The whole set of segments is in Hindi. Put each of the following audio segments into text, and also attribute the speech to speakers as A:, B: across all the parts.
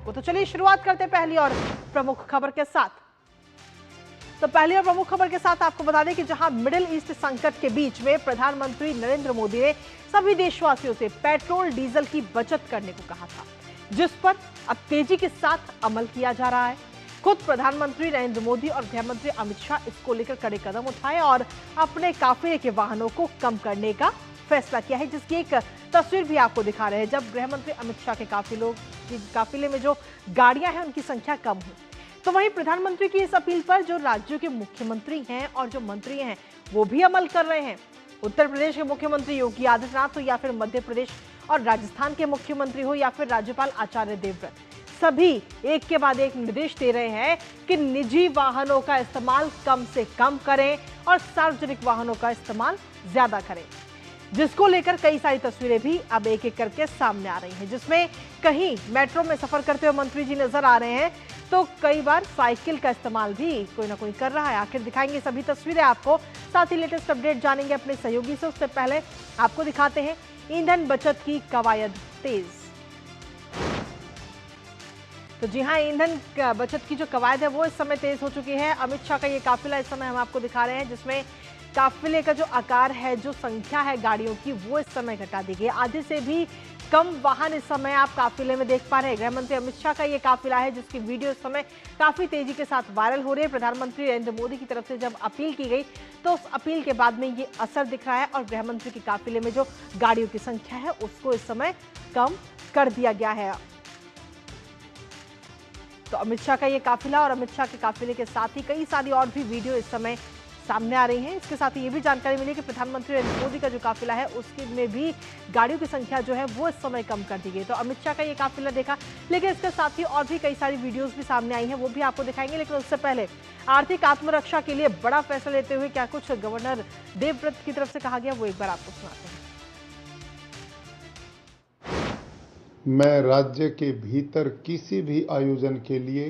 A: तो चलिए शुरुआत करते हैं पहली और प्रमुख खबर के साथ। तो पहली और प्रमुख खबर के साथ आपको बता दें कि जहां मिडिल ईस्ट संकट के बीच में प्रधानमंत्री नरेंद्र मोदी ने सभी देशवासियों से पेट्रोल डीजल की बचत करने को कहा था, जिस पर अब तेजी के साथ अमल किया जा रहा है। खुद प्रधानमंत्री नरेंद्र मोदी और गृह मंत्री अमित शाह इसको लेकर कड़े कदम उठाए और अपने काफिले के वाहनों को कम करने का फैसला किया है, जिसकी एक तस्वीर भी आपको दिखा रहे हैं। जब गृह मंत्री अमित शाह के काफिले में जो गाड़ियां हैं उनकी संख्या कम हुई, तो वहीं प्रधानमंत्री की इस अपील पर जो राज्यों के मुख्यमंत्री हैं और जो मंत्री हैं वो भी अमल कर रहे हैं। उत्तर प्रदेश के मुख्यमंत्री योगी आदित्यनाथ हो या फिर मध्य प्रदेश और राजस्थान के मुख्यमंत्री हो या फिर राज्यपाल आचार्य देवव्रत, सभी एक के बाद एक निर्देश दे रहे हैं कि निजी वाहनों का इस्तेमाल कम से कम करें और सार्वजनिक वाहनों का इस्तेमाल ज्यादा करें, जिसको लेकर कई सारी तस्वीरें भी अब एक एक करके सामने आ रही हैं, जिसमें कहीं मेट्रो में सफर करते हुए मंत्री जी नजर आ रहे हैं तो कई बार साइकिल का इस्तेमाल भी कोई ना कोई कर रहा है। आखिर दिखाएंगे सभी तस्वीरें आपको, साथ ही लेटेस्ट अपडेट जानेंगे अपने सहयोगी से। उससे पहले आपको दिखाते हैं ईंधन बचत की कवायद तेज। तो जी हां, ईंधन बचत की जो कवायद है वो इस समय तेज हो चुकी है। अमित शाह का ये काफिला इस समय हम आपको दिखा रहे हैं, जिसमें काफिले का जो आकार है, जो संख्या है गाड़ियों की, वो इस समय घटा दी गई। आधे से भी कम वाहन इस समय आप काफिले में देख पा रहे हैं। गृह मंत्री अमित शाह का ये काफिला है, जिसकी वीडियो इस समय काफी तेजी के साथ वायरल हो रही है। प्रधानमंत्री नरेंद्र मोदी की तरफ से जब अपील की गई तो उस अपील के बाद में ये असर दिख रहा है और गृह मंत्री के काफिले में जो गाड़ियों की संख्या है उसको इस समय कम कर दिया गया है। तो अमित शाह का ये काफिला और अमित शाह के काफिले के साथ ही कई सारी और भी वीडियो इस समय सामने आ रही हैं। इसके साथ ही ये भी जानकारी मिली कि प्रधानमंत्री नरेंद्र मोदी का जो काफिला है उसके में भी गाड़ियों की संख्या जो है वो इस समय कम कर दी गई। तो अमित शाह का ये काफिला देखा, लेकिन इसके साथ ही और भी कई सारी वीडियोस भी सामने आई हैं, वो भी आपको दिखाएंगे। लेकिन उससे पहले आर्थिक आत्मरक्षा के लिए बड़ा फैसला लेते हुए क्या कुछ गवर्नर देवव्रत की तरफ से कहा गया, वो एक बार आपको सुनाते हैं।
B: मैं राज्य के भीतर किसी भी आयोजन के लिए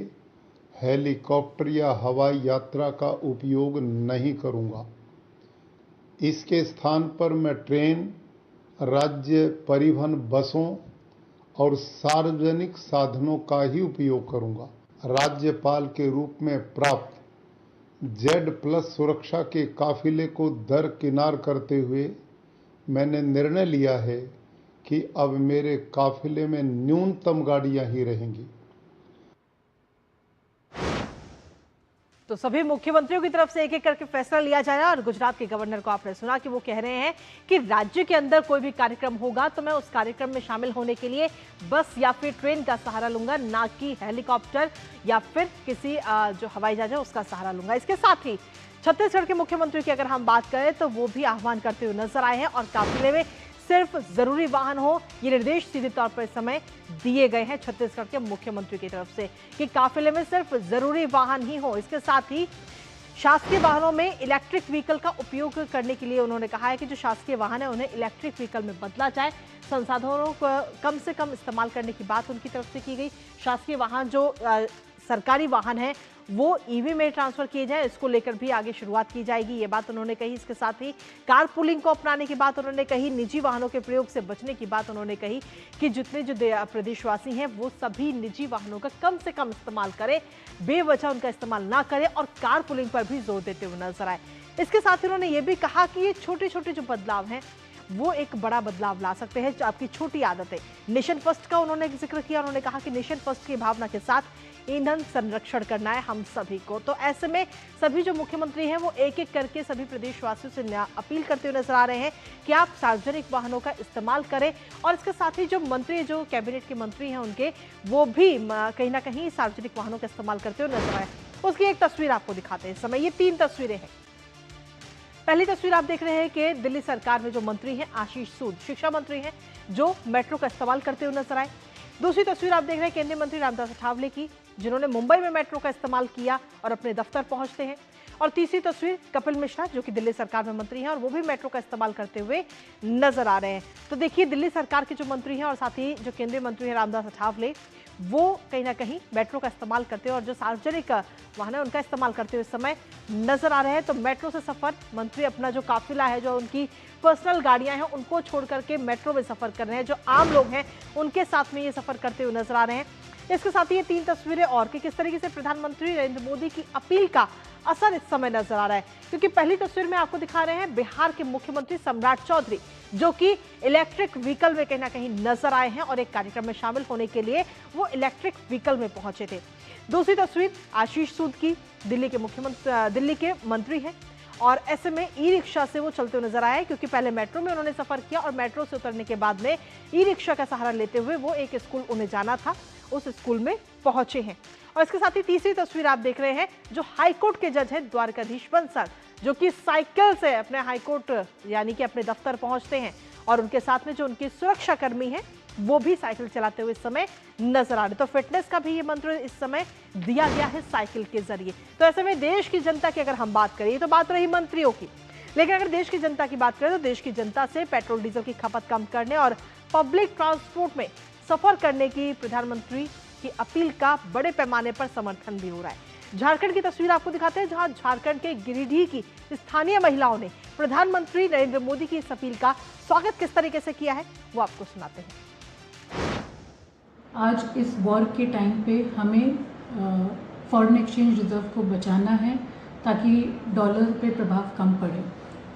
B: हेलीकॉप्टर या हवाई यात्रा का उपयोग नहीं करूंगा। इसके स्थान पर मैं ट्रेन, राज्य परिवहन बसों और सार्वजनिक साधनों का ही उपयोग करूंगा। राज्यपाल के रूप में प्राप्त Z+ सुरक्षा के काफिले को दरकिनार करते हुए मैंने निर्णय लिया है कि अब मेरे काफिले में न्यूनतम गाड़ियां ही रहेंगी।
A: तो सभी मुख्यमंत्रियों की तरफ से एक एक करके फैसला लिया जा रहा है और गुजरात के गवर्नर को आपने सुना कि वो कह रहे हैं कि राज्य के अंदर कोई भी कार्यक्रम होगा तो मैं उस कार्यक्रम में शामिल होने के लिए बस या फिर ट्रेन का सहारा लूंगा, ना कि हेलीकॉप्टर या फिर किसी जो हवाई जहाज है उसका सहारा लूंगा। इसके साथ ही छत्तीसगढ़ के मुख्यमंत्री की अगर हम बात करें तो वो भी आह्वान करते हुए नजर आए हैं और काफिले में सिर्फ जरूरी वाहन हो, ये निर्देश सीधे तौर पर इस समय दिए गए हैं छत्तीसगढ़ के मुख्यमंत्री की तरफ से कि काफिले में सिर्फ जरूरी वाहन ही हो। इसके साथ ही शासकीय वाहनों में इलेक्ट्रिक व्हीकल का उपयोग करने के लिए उन्होंने कहा है कि जो शासकीय वाहन है उन्हें इलेक्ट्रिक व्हीकल में बदला जाए। संसाधनों को कम से कम इस्तेमाल करने की बात उनकी तरफ से की गई। शासकीय वाहन जो सरकारी वाहन है वो ईवी में ट्रांसफर किए जाए, इसको लेकर भी आगे शुरुआत की जाएगी, ये बात उन्होंने कही। इसके साथ ही कार पूलिंग को अपनाने की बात उन्होंने कही। निजी वाहनों के प्रयोग से बचने की बात उन्होंने कही कि जितने जो प्रदेशवासी हैं वो सभी निजी वाहनों का कम से कम इस्तेमाल करें, बेवजह उनका इस्तेमाल ना करें और कार पूलिंग पर भी जोर देते हुए नजर आए। इसके साथ ही उन्होंने ये भी कहा कि ये छोटे छोटे जो बदलाव हैं वो एक बड़ा बदलाव ला सकते हैं। जो आपकी छोटी आदतें, नेशन फर्स्ट का उन्होंने जिक्र किया। उन्होंने कहा कि नेशन फर्स्ट की भावना के साथ ईंधन संरक्षण करना है हम सभी को। तो ऐसे में सभी जो मुख्यमंत्री हैं वो एक एक करके सभी प्रदेशवासियों से अपील करते हुए नजर आ रहे हैं कि आप सार्वजनिक वाहनों का इस्तेमाल करें। और इसके साथ ही जो मंत्री, जो कैबिनेट के मंत्री हैं उनके, वो भी कहीं ना कहीं सार्वजनिक वाहनों का इस्तेमाल करते हुए नजर आए। उसकी एक तस्वीर आपको दिखाते हैं इस समय। ये 3 तस्वीरें हैं। पहली तस्वीर आप देख रहे हैं कि दिल्ली सरकार में जो मंत्री हैं आशीष सूद, शिक्षा मंत्री हैं, जो मेट्रो का इस्तेमाल करते हुए नजर आए। दूसरी तस्वीर आप देख रहे हैं केंद्रीय मंत्री रामदास अठावले की, जिन्होंने मुंबई में मेट्रो का इस्तेमाल किया और अपने दफ्तर पहुंचते हैं। और तीसरी तस्वीर कपिल मिश्रा, जो कि दिल्ली सरकार में मंत्री हैं और वो भी मेट्रो का इस्तेमाल करते हुए नजर आ रहे हैं। तो देखिए, दिल्ली सरकार के जो मंत्री हैं और साथ ही जो केंद्रीय मंत्री हैं रामदास अठावले, वो कहीं ना कहीं मेट्रो का इस्तेमाल करते हैं और जो सार्वजनिक वाहन है उनका इस्तेमाल करते हुए समय नजर आ रहे हैं। तो मेट्रो से सफर, मंत्री अपना जो काफिला है, जो उनकी पर्सनल गाड़ियां हैं उनको छोड़ करके मेट्रो में सफर कर रहे हैं। जो आम लोग हैं उनके साथ में ये सफर करते हुए नजर आ रहे हैं। इसके साथ ही ये 3 तस्वीरें और कि किस तरीके से प्रधानमंत्री नरेंद्र मोदी की अपील का असर इस समय नजर आ रहा है, क्योंकि पहली तस्वीर में आपको दिखा रहे हैं बिहार के मुख्यमंत्री सम्राट चौधरी, जो कि इलेक्ट्रिक व्हीकल में कहीं ना कहीं नजर आए हैं और एक कार्यक्रम में शामिल होने के लिए वो इलेक्ट्रिक व्हीकल में पहुंचे थे। दूसरी तस्वीर आशीष सूद की, दिल्ली के मंत्री हैं और ऐसे में ई रिक्शा से वो चलते हुए नजर आए, क्योंकि पहले मेट्रो में उन्होंने सफर किया और मेट्रो से उतरने के बाद में ई रिक्शा का सहारा लेते हुए वो एक स्कूल उन्हें जाना था, उस स्कूल में पहुंचे हैं। और इसके साथ ही तीसरी तस्वीर आप देख रहे हैं जो हाईकोर्ट के जज हैं द्वारकाधीश बंसल, जो कि साइकिल से अपने हाईकोर्ट यानी कि अपने दफ्तर पहुंचते हैं और उनके साथ में जो उनके सुरक्षा कर्मी हैं वो भी साइकिल चलाते हुए इस समय नजर आ रहे। तो फिटनेस का भी ये मंत्र इस समय दिया गया है साइकिल के जरिए। तो ऐसे में देश की जनता की अगर हम बात करें, तो बात रही मंत्रियों की, लेकिन अगर देश की जनता की बात करें तो देश की जनता से पेट्रोल डीजल की खपत कम करने और पब्लिक ट्रांसपोर्ट में सफर करने की प्रधानमंत्री की अपील का बड़े पैमाने पर समर्थन भी हो रहा है। झारखंड की तस्वीर आपको दिखाते हैं, जहां झारखंड के गिरिडीह की स्थानीय महिलाओं ने प्रधानमंत्री नरेंद्र मोदी की इस अपील का स्वागत किस तरीके से किया है वो आपको सुनाते हैं।
C: आज इस वॉर के टाइम पे हमें फॉरेन एक्सचेंज रिजर्व को बचाना है ताकि डॉलर पे प्रभाव कम पड़े।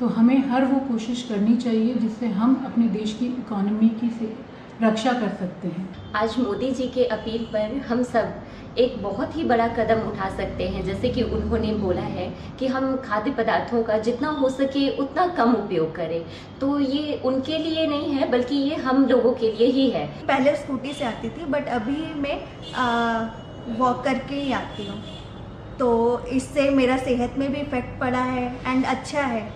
C: तो हमें हर वो कोशिश करनी चाहिए जिससे हम अपने देश की इकोनॉमी की से रक्षा कर सकते हैं।
D: आज मोदी जी के अपील पर हम सब एक बहुत ही बड़ा कदम उठा सकते हैं, जैसे कि उन्होंने बोला है कि हम खाद्य पदार्थों का जितना हो सके उतना कम उपयोग करें। तो ये उनके लिए नहीं है बल्कि ये हम लोगों के लिए ही है।
E: पहले स्कूटी से आती थी बट अभी मैं वॉक करके ही आती हूँ, तो इससे मेरा सेहत में भी इफेक्ट पड़ा है एंड अच्छा है।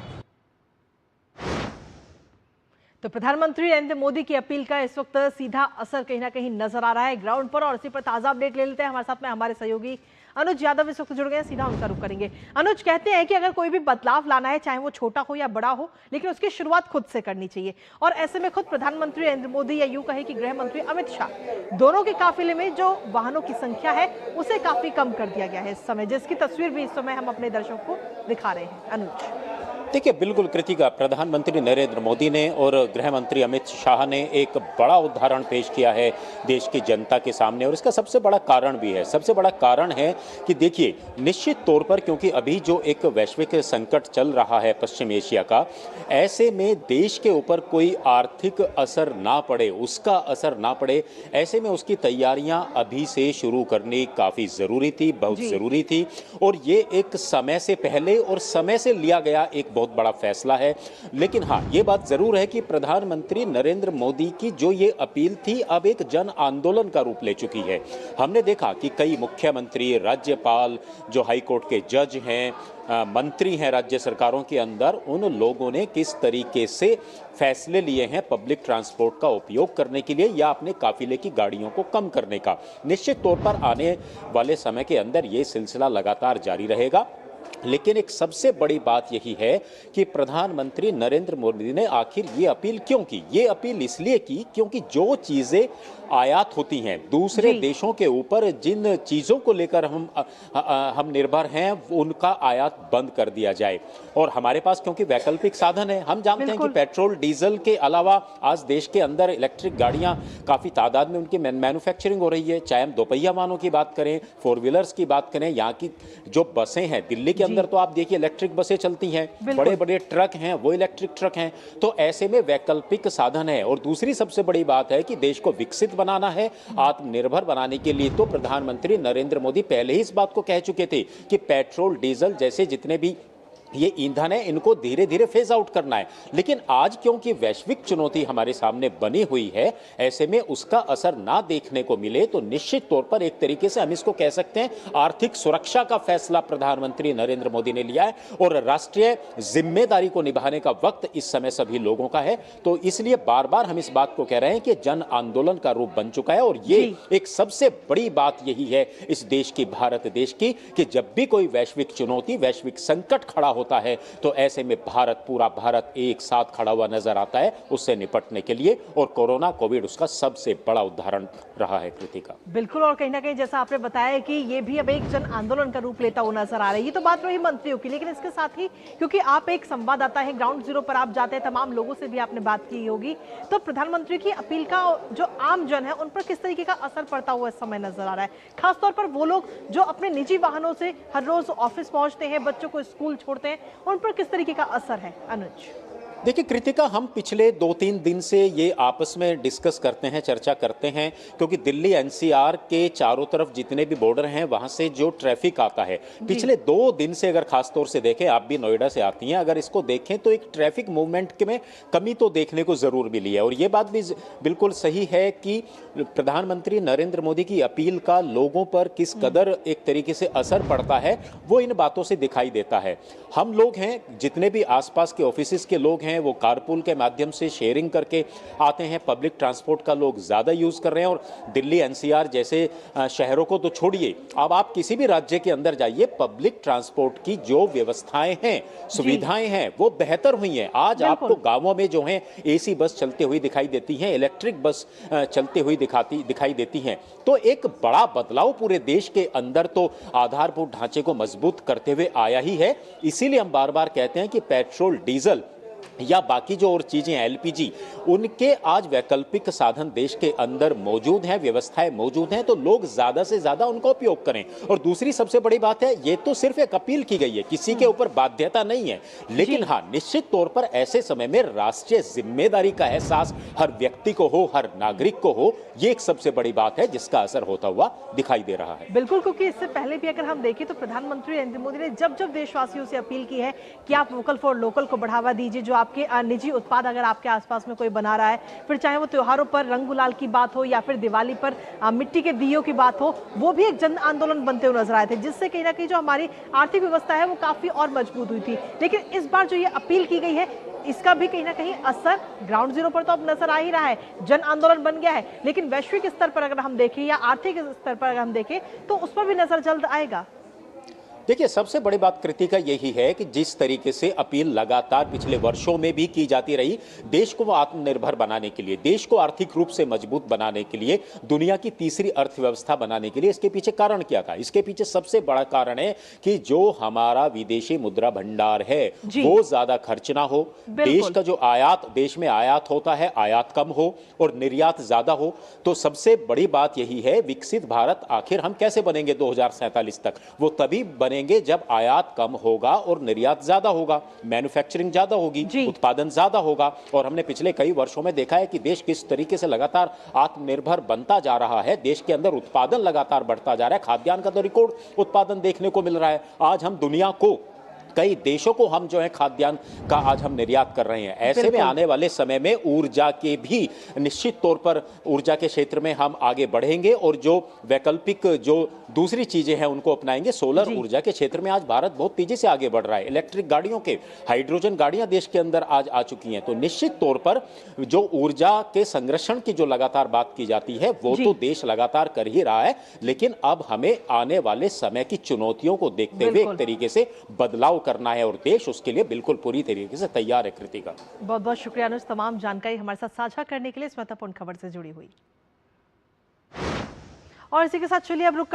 A: तो प्रधानमंत्री नरेंद्र मोदी की अपील का इस वक्त सीधा असर कहीं ना कहीं नजर आ रहा है ग्राउंड पर, और इसी पर ताजा अपडेट ले लेते हैं। हमारे साथ में हमारे सहयोगी अनुज यादव इस वक्त जुड़ गए हैं, सीधा उनका रुख करेंगे। अनुज, कहते हैं कि अगर कोई भी बदलाव लाना है, चाहे वो छोटा हो या बड़ा हो, लेकिन उसकी शुरुआत खुद से करनी चाहिए। और ऐसे में खुद प्रधानमंत्री नरेंद्र मोदी या यूं कहे कि गृह मंत्री अमित शाह दोनों के काफिले में जो वाहनों की संख्या है उसे काफी कम कर दिया गया है इस समय, जिसकी तस्वीर भी इस समय हम अपने दर्शकों को दिखा रहे हैं। अनुज,
F: देखिए, बिल्कुल कृतिका, प्रधानमंत्री नरेंद्र मोदी ने और गृह मंत्री अमित शाह ने एक बड़ा उदाहरण पेश किया है देश की जनता के सामने, और इसका सबसे बड़ा कारण भी है। सबसे बड़ा कारण है कि देखिए, निश्चित तौर पर क्योंकि अभी जो एक वैश्विक संकट चल रहा है पश्चिम एशिया का, ऐसे में देश के ऊपर कोई आर्थिक असर ना पड़े, उसका असर ना पड़े, ऐसे में उसकी तैयारियां अभी से शुरू करनी काफ़ी ज़रूरी थी, बहुत ज़रूरी थी। और ये एक समय से पहले और समय से लिया गया एक बहुत बड़ा फैसला है। लेकिन हाँ, ये बात जरूर है कि प्रधानमंत्री नरेंद्र मोदी की जो ये अपील थी अब एक जन आंदोलन का रूप ले चुकी है। हमने देखा कि कई मुख्यमंत्री, राज्यपाल, जो हाईकोर्ट के जज हैं, मंत्री हैं राज्य सरकारों के अंदर, उन लोगों ने किस तरीके से फैसले लिए हैं पब्लिक ट्रांसपोर्ट का उपयोग करने के लिए या अपने काफिले की गाड़ियों को कम करने का। निश्चित तौर पर आने वाले समय के अंदर ये सिलसिला लगातार जारी रहेगा। लेकिन एक सबसे बड़ी बात यही है कि प्रधानमंत्री नरेंद्र मोदी ने आखिर ये अपील क्यों की? ये अपील इसलिए की क्योंकि जो चीजें आयात होती हैं दूसरे देशों के ऊपर, जिन चीजों को लेकर हम निर्भर हैं, उनका आयात बंद कर दिया जाए। और हमारे पास क्योंकि वैकल्पिक साधन है, हम जानते हैं कि पेट्रोल डीजल के अलावा आज देश के अंदर इलेक्ट्रिक गाड़ियां काफी तादाद में उनकी मैन्युफैक्चरिंग हो रही है। चाहे हम दोपहिया वाहनों की बात करें, 4 व्हीलर्स की बात करें, यहाँ की जो बसें हैं दिल्ली के अंदर, तो आप देखिए इलेक्ट्रिक बसें चलती हैं, बड़े बड़े ट्रक हैं वो इलेक्ट्रिक ट्रक हैं। तो ऐसे में वैकल्पिक साधन है। और दूसरी सबसे बड़ी बात है कि देश को विकसित बनाना है, आत्मनिर्भर बनाने के लिए तो प्रधानमंत्री नरेंद्र मोदी पहले ही इस बात को कह चुके थे कि पेट्रोल डीजल जैसे जितने भी ये ईंधन है इनको धीरे धीरे फेज आउट करना है। लेकिन आज क्योंकि वैश्विक चुनौती हमारे सामने बनी हुई है, ऐसे में उसका असर ना देखने को मिले, तो निश्चित तौर पर एक तरीके से हम इसको कह सकते हैं आर्थिक सुरक्षा का फैसला प्रधानमंत्री नरेंद्र मोदी ने लिया है। और राष्ट्रीय जिम्मेदारी को निभाने का वक्त इस समय सभी लोगों का है। तो इसलिए बार बार हम इस बात को कह रहे हैं कि जन आंदोलन का रूप बन चुका है। और ये एक सबसे बड़ी बात यही है इस देश की, भारत देश की, कि जब भी कोई वैश्विक चुनौती, वैश्विक संकट खड़ा होता है, तो ऐसे में पूरा भारत एक साथ खड़ा हुआ नजर आता है उससे निपटने के लिए, और कोरोना कोविड उसका सबसे बड़ा उदाहरण रहा है। कृतिका,
A: बिल्कुल, और कहीं ना कहीं जैसा आपने बताया कि ये भी अब एक जन आंदोलन का रूप लेता हुआ नजर आ रहा है। ये तो बात रही मंत्रियों की, लेकिन इसके साथ ही क्योंकि आप एक संवाददाता हैं, ग्राउंड जीरो पर आप जाते हैं, तमाम लोगों से भी आपने बात की होगी, तो प्रधानमंत्री की अपील का जो आम जन है उन पर किस तरीके का असर पड़ता हुआ इस समय नजर आ रहा है, खासतौर पर वो लोग जो अपने निजी वाहनों से हर रोज ऑफिस पहुंचते हैं, बच्चों को स्कूल छोड़ते हैं, उन पर किस तरीके का असर है? अनुज,
F: देखिए कृतिका, हम पिछले 2-3 दिन से ये आपस में डिस्कस करते हैं, चर्चा करते हैं, क्योंकि दिल्ली एनसीआर के चारों तरफ जितने भी बॉर्डर हैं वहां से जो ट्रैफिक आता है, पिछले 2 दिन से अगर खासतौर से देखें, आप भी नोएडा से आती हैं, अगर इसको देखें तो एक ट्रैफिक मूवमेंट में कमी तो देखने को जरूर मिली है। और ये बात भी बिल्कुल सही है कि प्रधानमंत्री नरेंद्र मोदी की अपील का लोगों पर किस कदर एक तरीके से असर पड़ता है वो इन बातों से दिखाई देता है। हम लोग हैं, जितने भी आसपास के ऑफिस के लोग हैं, वो कारपूल के माध्यम से शेयरिंग करके आते हैं, पब्लिक ट्रांसपोर्ट का लोग ज्यादा यूज कर रहे हैं। और दिल्ली एनसीआर जैसे शहरों को तो छोड़िए, अब आप किसी भी राज्य के अंदर जाइए, पब्लिक ट्रांसपोर्ट की जो व्यवस्थाएं हैं, सुविधाएं हैं, वो बेहतर हुई हैं। आज आपको गांवों में जो है एसी बस चलते हुई दिखाई देती हैं, इलेक्ट्रिक बस चलते हुई दिखाई देती हैं। तो एक बड़ा बदलाव पूरे देश के अंदर तो आधारभूत ढांचे को मजबूत करते हुए आया ही है। इसीलिए हम बार बार कहते हैं कि पेट्रोल, डीजल या बाकी जो और चीजें एलपीजी, उनके आज वैकल्पिक साधन देश के अंदर मौजूद हैं, व्यवस्थाएं मौजूद हैं, तो लोग ज्यादा से ज्यादा उनका उपयोग करें। और दूसरी सबसे बड़ी बात है, ये तो सिर्फ एक अपील की गई है, किसी के ऊपर बाध्यता नहीं है, लेकिन हाँ, निश्चित तौर पर ऐसे समय में राष्ट्रीय जिम्मेदारी का एहसास हर व्यक्ति को हो, हर नागरिक को हो, ये एक सबसे बड़ी बात है जिसका असर होता हुआ दिखाई दे रहा है।
A: बिल्कुल, क्योंकि इससे पहले भी अगर हम देखें तो प्रधानमंत्री नरेंद्र मोदी ने जब जब देशवासियों से अपील की है कि आप वोकल फॉर लोकल को बढ़ावा दीजिए, जो आपके निजी उत्पाद अगर आपके आसपास में कोई बना रहा है, फिर चाहे वो त्योहारों पर रंग गुलाल की बात हो या फिर दिवाली पर मिट्टी के दियों की बात हो, वो भी एक जन आंदोलन बनते हुए नजर आए थे, जिससे कहीं ना कहीं जो हमारी आर्थिक व्यवस्था है वो काफी और मजबूत हुई थी। लेकिन इस बार जो ये अपील की गई है, इसका भी कहीं ना कहीं असर ग्राउंड जीरो पर तो अब नजर आ ही रहा है, जन आंदोलन बन गया है, लेकिन वैश्विक स्तर पर अगर हम देखें या आर्थिक स्तर पर अगर हम देखें तो उस पर भी नजर जल्द आएगा।
F: देखिए, सबसे बड़ी बात कृतिका यही है कि जिस तरीके से अपील लगातार पिछले वर्षों में भी की जाती रही, देश को आत्मनिर्भर बनाने के लिए, देश को आर्थिक रूप से मजबूत बनाने के लिए, दुनिया की तीसरी अर्थव्यवस्था बनाने के लिए, इसके पीछे कारण क्या था? इसके पीछे सबसे बड़ा कारण है कि जो हमारा विदेशी मुद्रा भंडार है वो ज्यादा खर्च ना हो, देश का जो आयात, देश में आयात होता है, आयात कम हो और निर्यात ज्यादा हो। तो सबसे बड़ी बात यही है, विकसित भारत आखिर हम कैसे बनेंगे 2047 तक? वो तभी बने जब आयात कम होगा और निर्यात ज्यादा होगा, मैन्युफैक्चरिंग ज्यादा होगी, उत्पादन ज्यादा होगा। और हमने पिछले कई वर्षों में देखा है कि देश किस तरीके से लगातार आत्मनिर्भर बनता जा रहा है, देश के अंदर उत्पादन लगातार बढ़ता जा रहा है, खाद्यान्न का तो रिकॉर्ड उत्पादन देखने को मिल रहा है। आज हम दुनिया को, कई देशों को हम जो है खाद्यान्न का आज हम निर्यात कर रहे हैं। ऐसे में आने वाले समय में ऊर्जा के भी निश्चित तौर पर ऊर्जा के क्षेत्र में हम आगे बढ़ेंगे और जो वैकल्पिक जो दूसरी चीजें हैं उनको अपनाएंगे। सोलर ऊर्जा के क्षेत्र में आज भारत बहुत तेजी से आगे बढ़ रहा है, इलेक्ट्रिक गाड़ियों के, हाइड्रोजन गाड़ियां देश के अंदर आज आ चुकी हैं। तो निश्चित तौर पर जो ऊर्जा के संरक्षण की जो लगातार बात की जाती है वो तो देश लगातार कर ही रहा है, लेकिन अब हमें आने वाले समय की चुनौतियों को देखते हुए एक तरीके से बदलाव करना है और देश उसके लिए बिल्कुल पूरी तरीके से तैयार है। कृतिका,
A: बहुत बहुत शुक्रिया अनुज, तमाम जानकारी हमारे साथ साझा करने के लिए, इस महत्वपूर्ण खबर से जुड़ी हुई। और इसी के साथ चलिए अब रुक